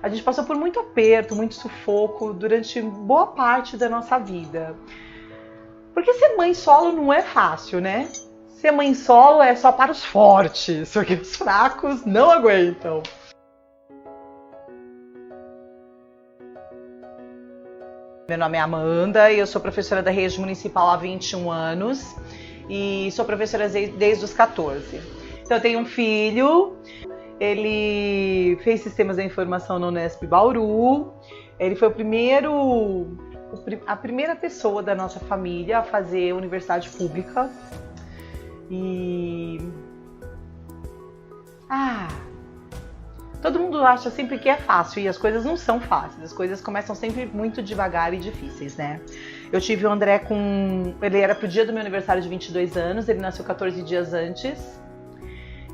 A gente passou por muito aperto, muito sufoco durante boa parte da nossa vida. Porque ser mãe solo não é fácil, né? Ser mãe solo é só para os fortes, porque os fracos não aguentam. Meu nome é Amanda e eu sou professora da rede municipal há 21 anos e sou professora desde os 14. Então eu tenho um filho, ele fez sistemas da informação na Unesp Bauru, ele foi a primeira pessoa da nossa família a fazer universidade pública e... todo mundo acha sempre que é fácil e as coisas não são fáceis, as coisas começam sempre muito devagar e difíceis, né? Eu tive o André ele era pro dia do meu aniversário de 22 anos, ele nasceu 14 dias antes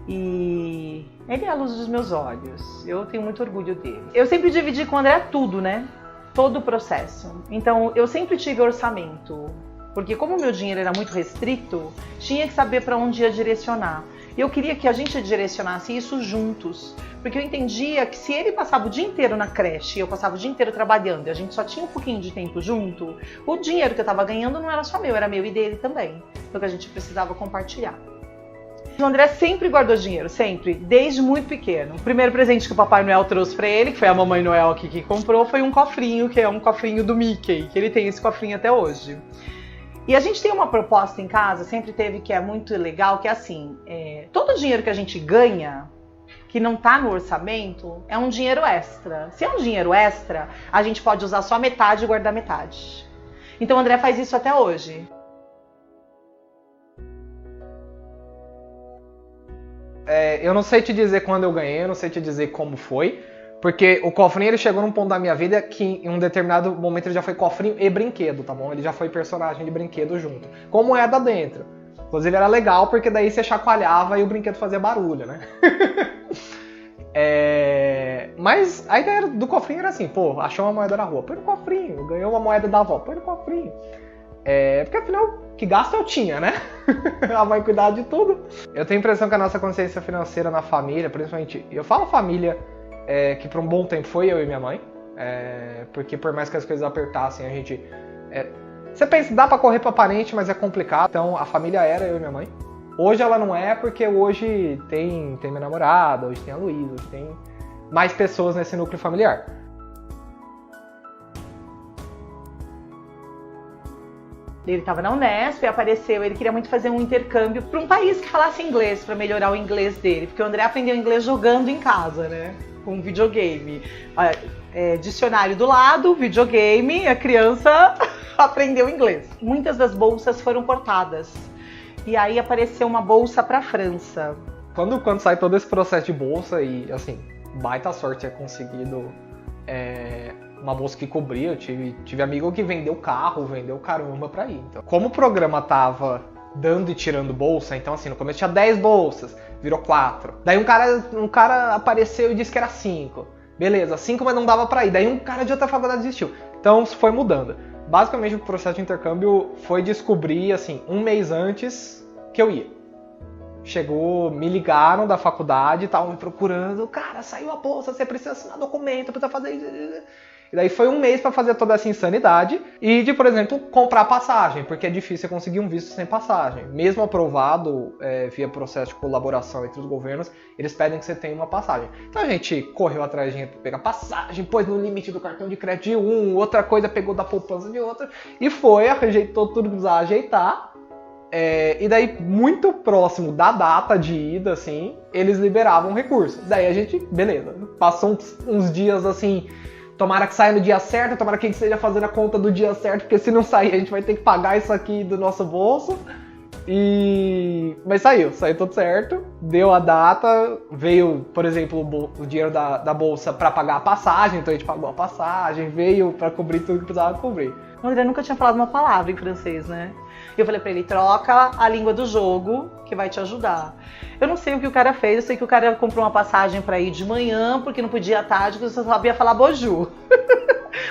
e ele é a luz dos meus olhos, eu tenho muito orgulho dele. Eu sempre dividi com o André tudo, né? Todo o processo. Então eu sempre tive orçamento, porque como o meu dinheiro era muito restrito, tinha que saber para onde ia direcionar. E eu queria que a gente direcionasse isso juntos, porque eu entendia que se ele passava o dia inteiro na creche e eu passava o dia inteiro trabalhando e a gente só tinha um pouquinho de tempo junto, o dinheiro que eu estava ganhando não era só meu, era meu e dele também. Então que a gente precisava compartilhar. O André sempre guardou dinheiro, sempre, desde muito pequeno. O primeiro presente que o Papai Noel trouxe para ele, que foi a Mamãe Noel aqui que comprou, foi um cofrinho, que é um cofrinho do Mickey, que ele tem esse cofrinho até hoje. E a gente tem uma proposta em casa, sempre teve, que é muito legal, que é assim, todo o dinheiro que a gente ganha, que não está no orçamento, é um dinheiro extra. Se é um dinheiro extra, a gente pode usar só metade e guardar metade. Então o André faz isso até hoje. Eu não sei te dizer quando eu ganhei, eu não sei te dizer como foi, porque o cofrinho ele chegou num ponto da minha vida que em um determinado momento ele já foi cofrinho e brinquedo, tá bom? Ele já foi personagem de brinquedo junto, como é da dentro. Inclusive era legal porque daí você chacoalhava e o brinquedo fazia barulho, né? Mas a ideia do cofrinho era assim, pô, achou uma moeda na rua, põe no cofrinho, ganhou uma moeda da avó, põe no cofrinho. Porque afinal, que gasto eu tinha, né? Ela vai cuidar de tudo. Eu tenho a impressão que a nossa consciência financeira na família, principalmente, eu falo família, que por um bom tempo foi eu e minha mãe, porque por mais que as coisas apertassem, a gente... você pensa, dá pra correr pra parente, mas é complicado. Então a família era eu e minha mãe. Hoje ela não é, porque hoje tem minha namorada, hoje tem a Luísa, hoje tem mais pessoas nesse núcleo familiar. Ele estava na Unesp e apareceu, ele queria muito fazer um intercâmbio para um país que falasse inglês, para melhorar o inglês dele, porque o André aprendeu inglês jogando em casa, né, com videogame. Dicionário do lado, videogame, a criança aprendeu inglês. Muitas das bolsas foram cortadas e aí apareceu uma bolsa para a França. Quando sai todo esse processo de bolsa e, assim, baita sorte ter conseguido uma bolsa que cobria, eu tive amigo que vendeu carro, vendeu caramba pra ir. Então, como o programa tava dando e tirando bolsa, então assim, no começo tinha 10 bolsas, virou 4. Daí um cara apareceu e disse que era 5. Beleza, 5, mas não dava pra ir. Daí um cara de outra faculdade desistiu. Então foi mudando. Basicamente o processo de intercâmbio foi descobrir, assim, um mês antes que eu ia. Chegou, me ligaram da faculdade, estavam me procurando, cara, saiu a bolsa, você precisa assinar documento, precisa fazer isso. E daí foi um mês para fazer toda essa insanidade e de, por exemplo, comprar passagem, porque é difícil conseguir um visto sem passagem. Mesmo aprovado via processo de colaboração entre os governos, eles pedem que você tenha uma passagem. Então a gente correu atrás de dinheiro para pegar passagem, pôs no limite do cartão de crédito de um, outra coisa pegou da poupança de outra e foi, ajeitou tudo que precisava ajeitar. E daí, muito próximo da data de ida, assim, eles liberavam o recurso. Daí a gente, beleza, passou uns dias assim, tomara que saia no dia certo, tomara que a gente esteja fazendo a conta do dia certo, porque se não sair a gente vai ter que pagar isso aqui do nosso bolso. Mas saiu tudo certo, deu a data, veio, por exemplo, o dinheiro da bolsa para pagar a passagem, então a gente pagou a passagem, veio para cobrir tudo que precisava cobrir. O André nunca tinha falado uma palavra em francês, né? Eu falei pra ele, troca a língua do jogo, que vai te ajudar. Eu não sei o que o cara fez, eu sei que o cara comprou uma passagem pra ir de manhã, porque não podia à tarde, porque você só sabia falar bonjour.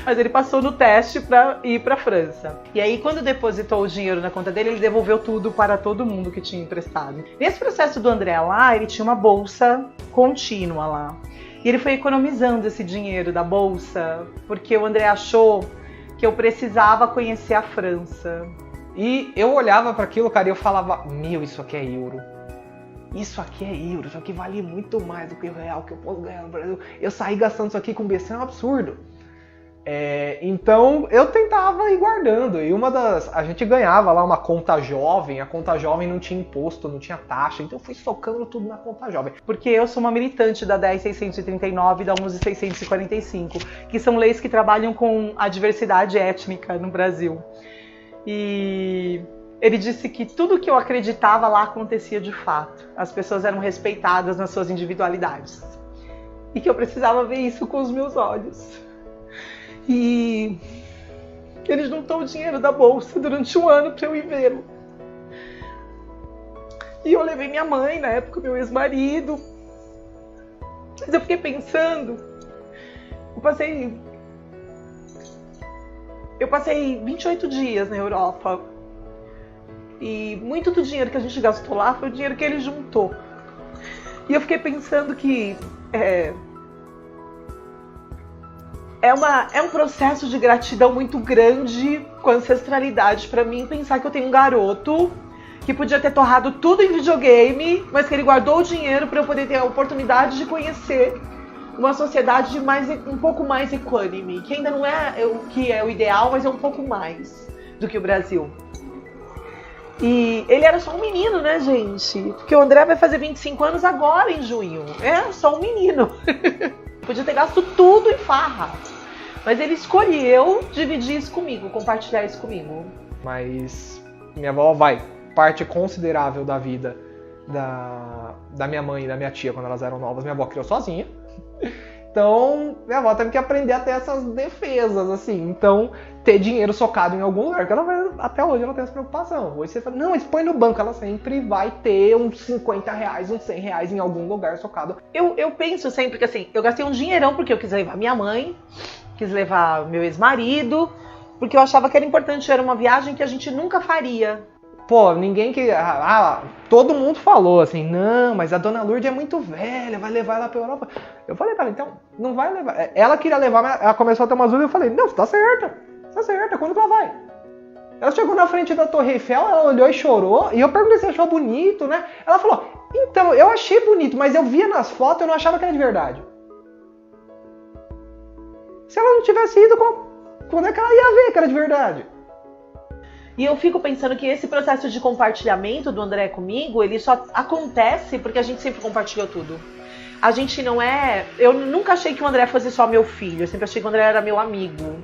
Mas ele passou no teste pra ir pra França. E aí, quando depositou o dinheiro na conta dele, ele devolveu tudo para todo mundo que tinha emprestado. Nesse processo do André lá, ele tinha uma bolsa contínua lá. E ele foi economizando esse dinheiro da bolsa, porque o André achou que eu precisava conhecer a França. E eu olhava para aquilo, cara, e eu falava, meu, isso aqui é euro. Isso aqui é euro, isso aqui vale muito mais do que o real que eu posso ganhar no Brasil. Eu saí gastando isso aqui com besteira, é um absurdo. Então eu tentava ir guardando. E a gente ganhava lá uma conta jovem, a conta jovem não tinha imposto, não tinha taxa, então eu fui socando tudo na conta jovem. Porque eu sou uma militante da 10.639 e da 11.645, que são leis que trabalham com a diversidade étnica no Brasil. E ele disse que tudo que eu acreditava lá acontecia de fato. As pessoas eram respeitadas nas suas individualidades. E que eu precisava ver isso com os meus olhos. E ele juntou o dinheiro da bolsa durante um ano para eu ir vê-lo. E eu levei minha mãe, na época meu ex-marido. Mas eu fiquei pensando, eu passei 28 dias na Europa. E muito do dinheiro que a gente gastou lá foi o dinheiro que ele juntou. E eu fiquei pensando que é um processo de gratidão muito grande com ancestralidade para mim pensar que eu tenho um garoto que podia ter torrado tudo em videogame, mas que ele guardou o dinheiro para eu poder ter a oportunidade de conhecer uma sociedade um pouco mais equânime, que ainda não é o que é o ideal, mas é um pouco mais do que o Brasil. E ele era só um menino, né, gente? Porque o André vai fazer 25 anos agora, em junho. É só um menino. Podia ter gasto tudo em farra. Mas ele escolheu dividir isso comigo, compartilhar isso comigo. Mas minha avó parte considerável da vida da minha mãe e da minha tia quando elas eram novas. Minha avó criou sozinha. Então, minha avó teve que aprender a ter essas defesas, assim. Então, ter dinheiro socado em algum lugar, que até hoje ela tem essa preocupação. Hoje você fala, não, mas põe no banco, ela sempre vai ter uns 50 reais, uns 100 reais em algum lugar socado. Eu penso sempre que, assim, eu gastei um dinheirão porque eu quis levar minha mãe, quis levar meu ex-marido, porque eu achava que era importante, era uma viagem que a gente nunca faria. Pô, ninguém que... todo mundo falou assim, não, mas a Dona Lourdes é muito velha, vai levar ela pra Europa. Eu falei pra ela, então, não vai levar. Ela queria levar, mas ela começou a ter umas dúvidas, eu falei, não, você tá certa, quando que ela vai? Ela chegou na frente da Torre Eiffel, ela olhou e chorou, e eu perguntei se achou bonito, né? Ela falou, então, eu achei bonito, mas eu via nas fotos, eu não achava que era de verdade. Se ela não tivesse ido, quando é que ela ia ver que era de verdade? E eu fico pensando que esse processo de compartilhamento do André comigo, ele só acontece porque a gente sempre compartilhou tudo. A gente não é... Eu nunca achei que o André fosse só meu filho, eu sempre achei que o André era meu amigo.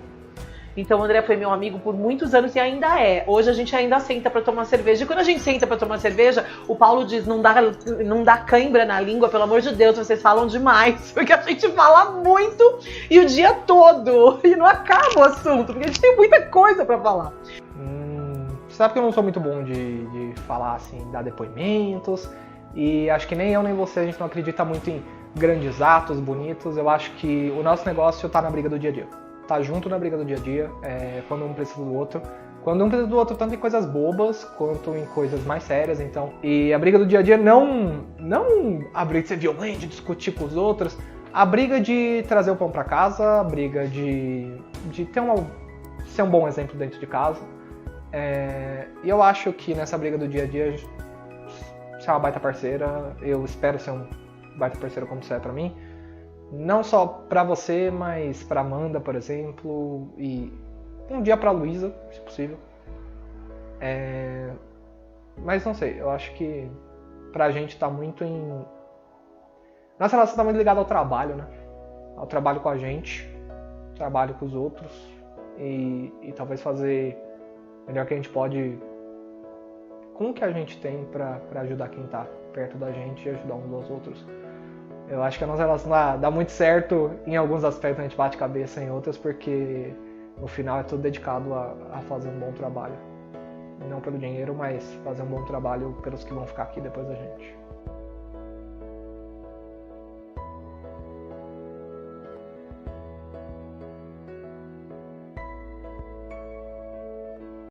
Então o André foi meu amigo por muitos anos e ainda é. Hoje a gente ainda senta pra tomar cerveja. E quando a gente senta pra tomar cerveja, o Paulo diz, não dá cãibra na língua, pelo amor de Deus, vocês falam demais. Porque a gente fala muito e o dia todo. E não acaba o assunto, porque a gente tem muita coisa pra falar. Você sabe que eu não sou muito bom de falar assim, dar depoimentos. E acho que nem eu nem você, a gente não acredita muito em grandes atos bonitos. Eu acho que o nosso negócio tá na briga do dia a dia. Tá junto na briga do dia a dia, quando um precisa do outro. Quando um precisa do outro, tanto em coisas bobas, quanto em coisas mais sérias, então. E a briga do dia a dia não a briga de ser violento, de discutir com os outros. A briga de trazer o pão pra casa, a briga de ser um bom exemplo dentro de casa. E eu acho que nessa briga do dia a dia, você é uma baita parceira. Eu espero ser um baita parceiro como você é pra mim. Não só pra você, mas pra Amanda, por exemplo, e um dia pra Luísa, se possível. Mas não sei, eu acho que pra gente tá muito em... Nossa relação tá muito ligada ao trabalho, né? Ao trabalho com a gente, trabalho com os outros, e talvez fazer o melhor que a gente pode com o que a gente tem pra ajudar quem tá perto da gente e ajudar uns aos outros. Eu acho que a nossa relação dá muito certo em alguns aspectos, a gente bate cabeça em outros, porque no final é tudo dedicado a fazer um bom trabalho. Não pelo dinheiro, mas fazer um bom trabalho pelos que vão ficar aqui depois da gente.